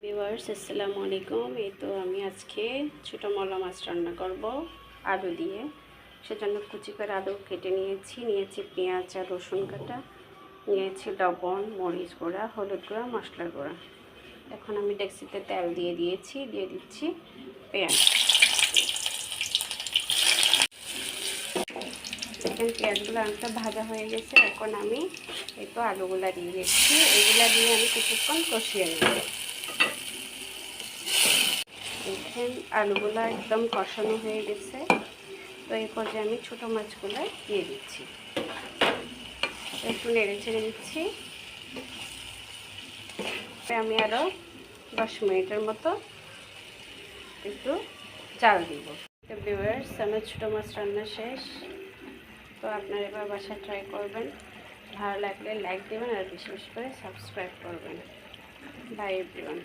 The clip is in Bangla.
ভিউয়ার্স আসসালামু আলাইকুম। এই তো আমি আজকে ছোটো মলা মাছ রান্না করব আলু দিয়ে। সেজন্য কুচি করে আলু কেটে নিয়েছি পেঁয়াজ আর রসুন কাটা, নিয়েছি লবণ, মরিচ গুঁড়া, হলুদ গুঁড়া, মশলার গুঁড়া। এখন আমি ডেক্সিতে তেল দিয়ে দিচ্ছি পেঁয়াজ। দেখেন পেঁয়াজগুলো অনেকটা ভাজা হয়ে গেছে। এখন আমি এই তো আলুগুলা দিয়ে দিচ্ছি। এগুলা দিয়ে আমি কিছুক্ষণ কষিয়ে নেব। দেখেন আলুগুলো একদম কষানো হয়ে গেছে। তো এই পর্যায়ে আমি ছোটো মাছগুলো দিয়ে দিচ্ছি, একটু নেড়ে ছেড়ে দিচ্ছি। আমি আরও 10 মিনিটের মতো একটু চাল দিব। তো ভিউয়ার্স, আমার ছোটো মাছ রান্না শেষ। তো আপনারা এবার বাসায় ট্রাই করবেন। ভালো লাগলে লাইক দেবেন আর বেশি বেশি করে সাবস্ক্রাইব করবেন। By everyone.